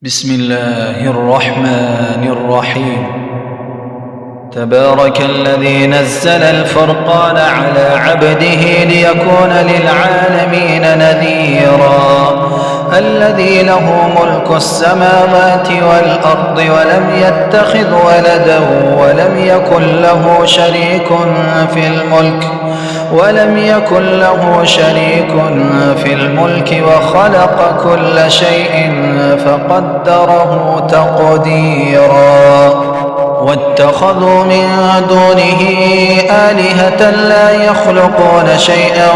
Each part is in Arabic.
بسم الله الرحمن الرحيم. تبارك الذي نزل الفرقان على عبده ليكون للعالمين نذيرا. الذي له ملك السماوات والأرض ولم يتخذ ولدا ولم يكن له شريك في الملك وخلق كل شيء فقدره تقديرا. واتخذوا من دونه آلهة لا يخلقون شيئا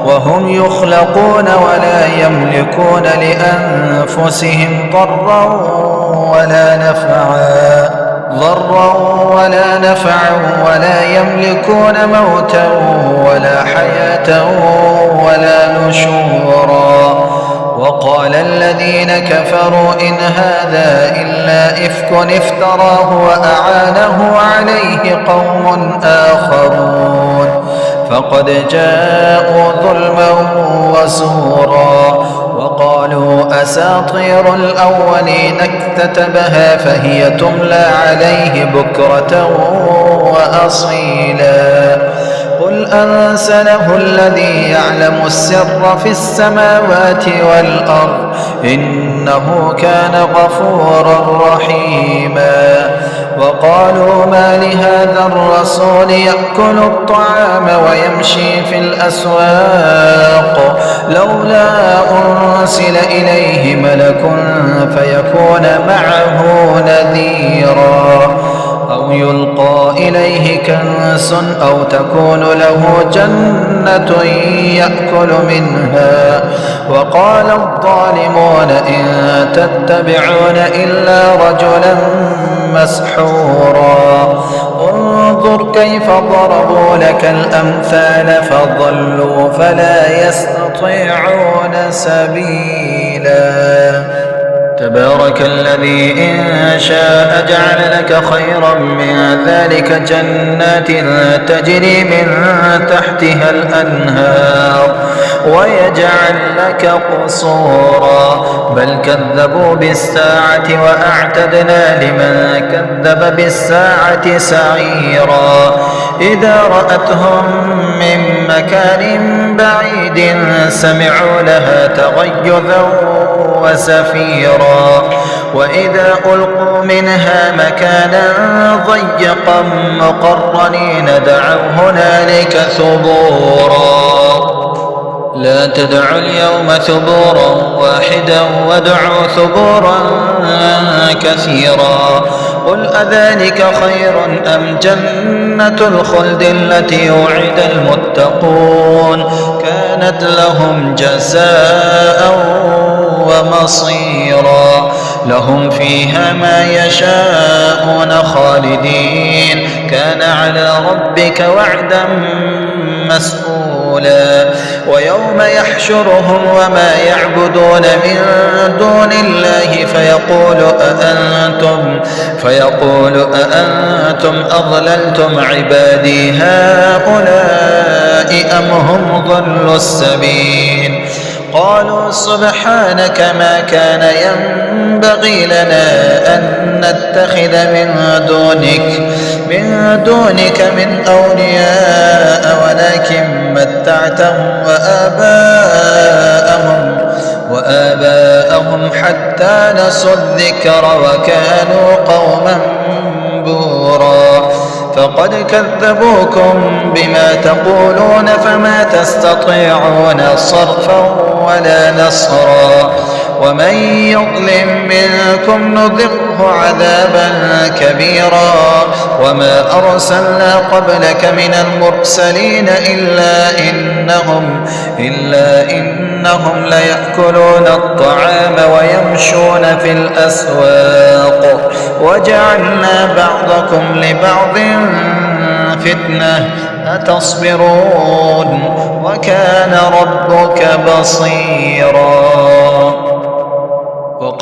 وهم يخلقون ولا يملكون لأنفسهم ضرا ولا نفعا ولا يملكون موتا ولا حياة ولا نشورا. وقال الذين كفروا إن هذا إلا إفك افتراه وأعانه عليه قوم آخرون فقد جاءوا ظلما وزورا. وقالوا أساطير الأولين اكتتبها فهي تملى عليه بكرة وأصيلا. قل أنزله الذي يعلم السر في السماوات والأرض إنه كان غفورا رحيما. وقالوا ما لهذا الرسول يأكل الطعام ويمشي في الأسواق لولا أرسل إليه ملك فيكون معه نذيرا أو يلقى إليه كنز أو تكون له جنة يأكل منها. وقال الظالمون إن تتبعون إلا رجلا مسحورا. انظر كيف ضربوا لك الأمثال فضلوا فلا يستطيعون سبيلا. تبارك الذي إن شاء جعل لك خيرا من ذلك جنات تجري من تحتها الأنهار ويجعل لك قصورا بل كذبوا بالساعة وأعتدنا لمن كذب بالساعة سعيرا. إذا رأتهم من مكان بعيد سمعوا لها تغيظا وزفيرا وإذا ألقوا منها مكانا ضيقا مقرنين دعوا هنالك ثبورا. لا تدعوا اليوم ثبورا واحدا وادعوا ثبورا كثيرا. قل أذلك خير أم جنة الخلد التي وعد المتقون كانت لهم جزاء ومصيرا. لهم فيها ما يشاءون خالدين كان على ربك وعدا مسؤولا. ويوم يحشرهم وما يعبدون من دون الله فيقول أأنتم أضللتم عبادي هؤلاء أم هم ضلوا السبيل. قالوا سبحانك ما كان ينبغي لنا أن نتخذ من دونك من أولياء ولكن متعتهم وآباءهم حتى نسوا الذكر وكانوا قوما بورا. فقد كذبوكم بما تقولون فما تستطيعون صرفا ولا نصرا. ومن يظلم منكم نذقه عذابا كبيرا. وما أرسلنا قبلك من المرسلين إلا إنهم ليأكلون الطعام ويمشون في الأسواق وجعلنا بعضكم لبعض فتنة أتصبرون وكان ربك بصيرا.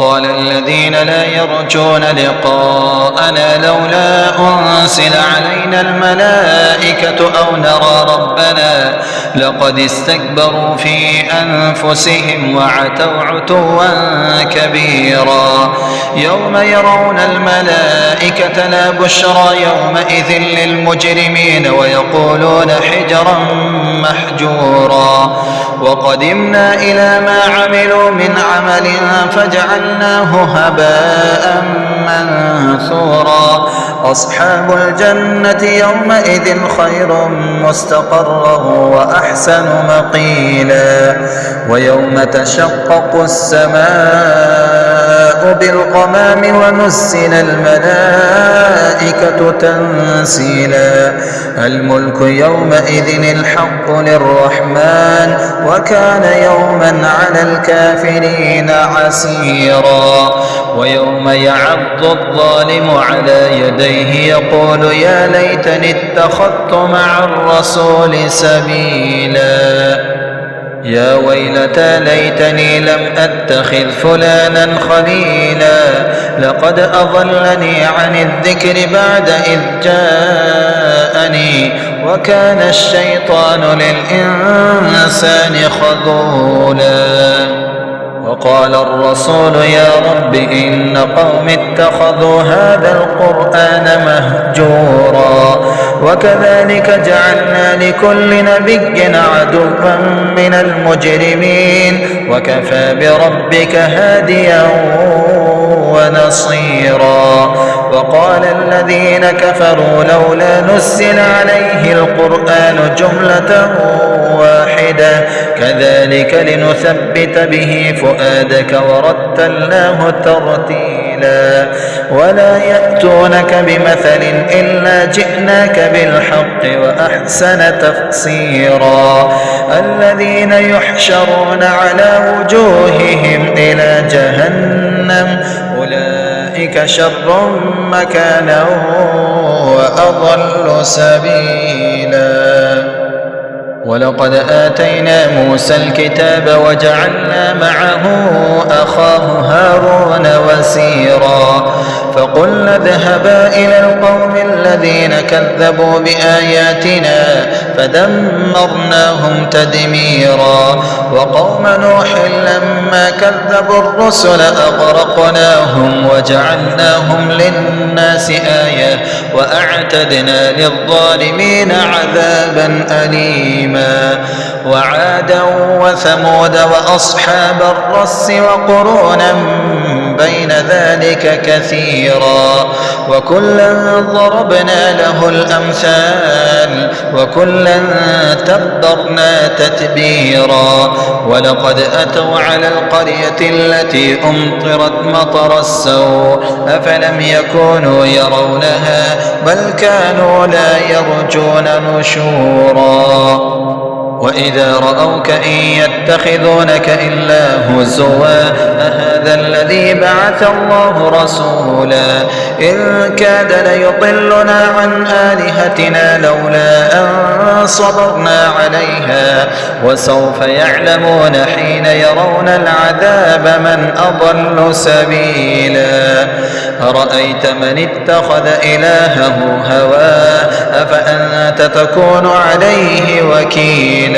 وقال الذين لا يرجون لقاءنا لولا أنزل علينا الملائكة أو نرى ربنا لقد استكبروا في أنفسهم وعتوا عتوا كبيرا يوم يرون الملائكة لا بشرى يومئذ للمجرمين ويقولون حجرا محجورا وقدمنا إلى ما عملوا من عمل فجعلناه هباء منثورا أصحاب الجنة يومئذ خير مستقرا وأحسن مقيلا ويوم تشقق السماء بالغمام ونزل الملائكة تنزيلا الملك يومئذ الحق للرحمن وكان يوما على الكافرين عسيرا ويوم يعض الظالم على يديه يقول يا ليتني اتخذت مع الرسول سبيلا يا ويلتى ليتني لم أتخذ فلانا خليلا لقد أضلني عن الذكر بعد إذ جاءني وكان الشيطان للإنسان خذولا وقال الرسول يا رب إن قوم اتخذوا هذا القرآن مهجورا وكذلك جعلنا لكل نبي عدوا من المجرمين وكفى بربك هاديا ونصيرا وقال الذين كفروا لولا نزل عليه القرآن جملة واحدة كذلك لنثبت به فؤادك ورتلناه ترتيلا ولا يأتونك بمثل إلا جئناك بالحق وأحسن تفسيرا الذين يحشرون على وجوههم إلى جهنم أولئك شر مكانا وأضل سبيلا ولقد آتينا موسى الكتاب وجعلنا معه أخاه هارون وزيرا فقلنا اذهبا إلى القوم الذين كذبوا بآياتنا فدمرناهم تدميرا وقوم نوح لما كذبوا الرسل أغرقناهم وجعلناهم للناس آية وأعتدنا للظالمين عذابا أليما وعادا وثمود وأصحاب الرس وقرونا بين ذلك كثيرا وكلا ضربنا له الأمثال وكلا تبرنا تتبيرا ولقد أتوا على القرية التي أمطرت مطر السوء أفلم يكونوا يرونها بل كانوا لا يرجون نشورا وإذا رأوك إن يتخذونك إلا هزوا أهذا الذي بعث الله رسولا إن كاد ليضلنا عن آلهتنا لولا أن صبرنا عليها وسوف يعلمون حين يرون العذاب من أضل سبيلا أرأيت من اتخذ إلهه هواه أفأنت تكون عليه وكيلا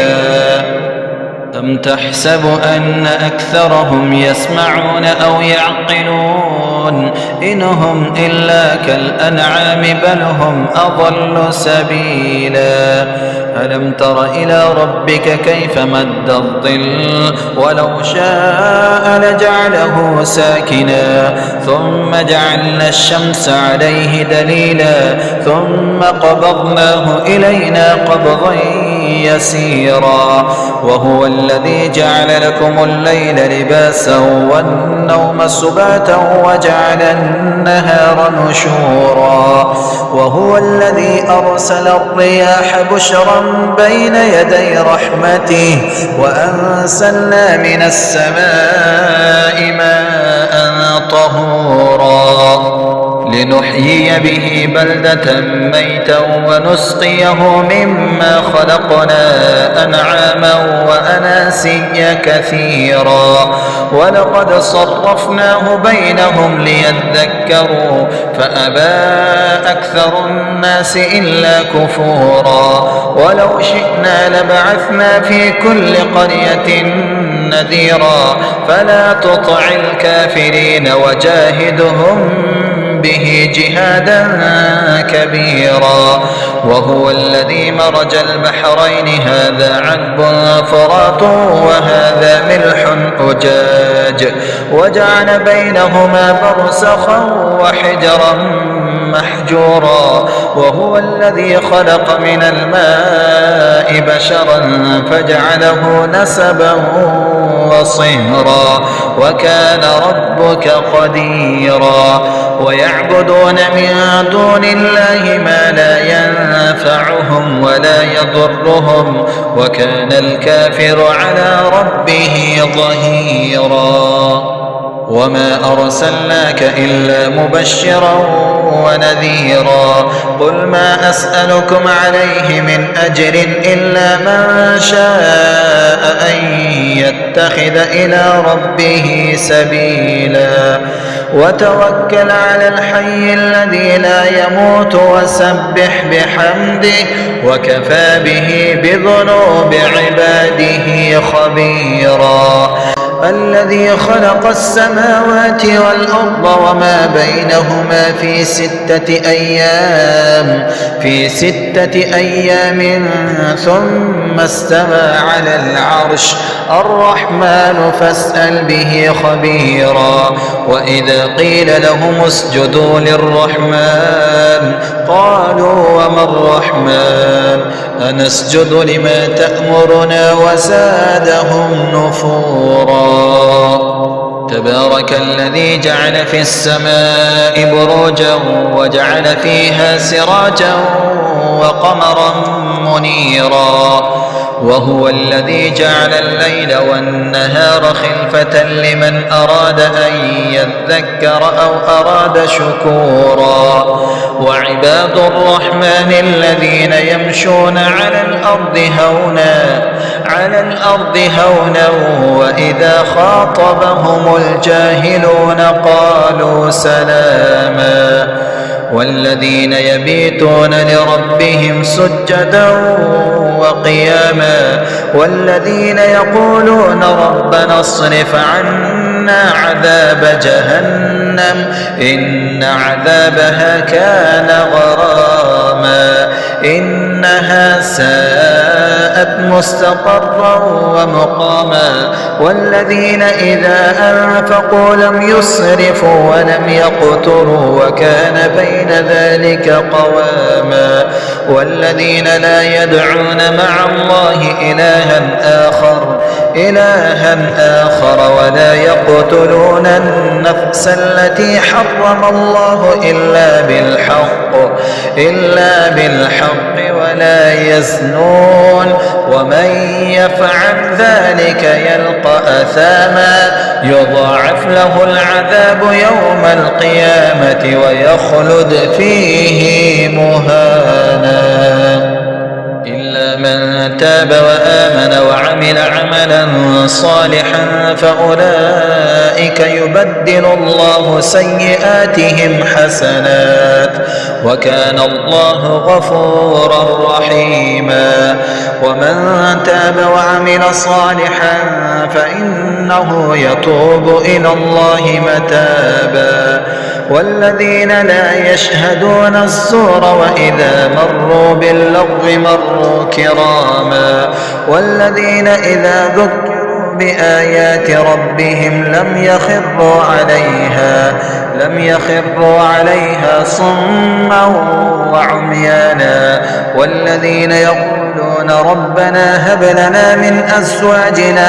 أم تحسب أن أكثرهم يسمعون أو يعقلون إن هم إلا كالأنعام بل هم أضل سبيلا ألم تر إلى ربك كيف مد الظل ولو شاء لجعله ساكنا ثم جعلنا الشمس عليه دليلا ثم قبضناه إلينا قبضا يسيرا وهو الذي جعل لكم الليل لباسا والنوم سباتا وجعل النهار نشورا وهو الذي أرسل الرياح بشرا بين يدي رحمته وأنزلنا من السماء ماء طهورا لنحيي به بلدة ميتا ونسقيه مما خلقنا أنعاما وأناسيا كثيرا ولقد صرفناه بينهم ليذكروا فأبى أكثر الناس إلا كفورا ولو شئنا لبعثنا في كل قرية نذيرا فلا تطع الكافرين وجاهدهم به جهادا كبيرا وهو الذي مرج البحرين هذا عذب فرات وهذا ملح أجاج وجعل بينهما برزخا وحجرا محجورا وهو الذي خلق من الماء بشرا فجعله نسبا وصهرا وكان ربك قديرا ويعبدون من دون الله ما لا ينفعهم ولا يضرهم وكان الكافر على ربه ظهيرا وما أرسلناك إلا مبشرا ونذيرا قل ما أسألكم عليه من أجر إلا من شاء أن يتخذ إلى ربه سبيلا وتوكل على الحي الذي لا يموت وسبح بحمده وكفى به بذنوب عباده خبيرا الذي خلق السماوات والأرض وما بينهما في ستة أيام ثم استوى على العرش الرحمن فاسأل به خبيرا وإذا قيل لهم اسجدوا للرحمن قالوا وما الرحمن أنسجد لما تأمرنا وزادهم نفورا تبارك الذي جعل في السماء بروجا وجعل فيها سراجا وقمرا منيرا وهو الذي جعل الليل والنهار خلفة لمن أراد أن يذكر أو أراد شكورا وعباد الرحمن الذين يمشون على الأرض هونا وإذا خاطبهم الجاهلون قالوا سلاما والذين يبيتون لربهم سجدا وقياما والذين يقولون ربنا اصرف عنا عذاب جهنم إن عذابها كان غراما إنها ساءت مستقرا ومقاما والذين إذا أنفقوا لم يسرفوا ولم يقتروا وكان بين ذلك قواما والذين لا يدعون مع الله إلها آخر ولا يقتلون النفس التي حرم الله إلا بالحق ولا يزنون ومن يفعل ذلك يلقى أثاما يضاعف له العذاب يوم القيامة ويخلد فيه مهانا إلا من تاب وآمن وعمل عملا صالحا فأولئك يبدل الله سيئاتهم حسنات وكان الله غفورا رحيما ومن تاب وعمل صالحا فإنه يتوب إلى الله متابا والذين لا يشهدون الزور وإذا مروا باللغو مروا كراما والذين إذا ذكروا بآيات ربهم لم يخروا عليها صما وعميانا والذين يقولون ربنا هب لنا من أزواجنا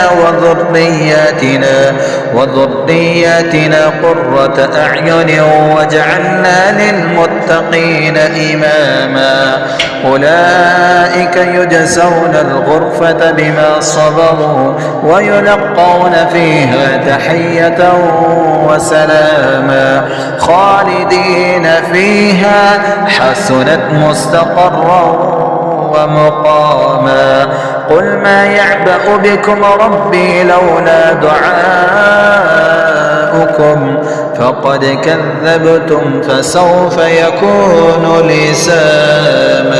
وذرياتنا قرة أعين واجعلنا للمتقين إماما أولئك يجزون الغرفة بما صبروا ويلقون فيها تحية وسلاما خالدين فيها حسنت مستقرا ومقاما قل ما يعبأ بكم ربي لولا دعاؤكم فقد كذبتم فسوف يكون لزاما.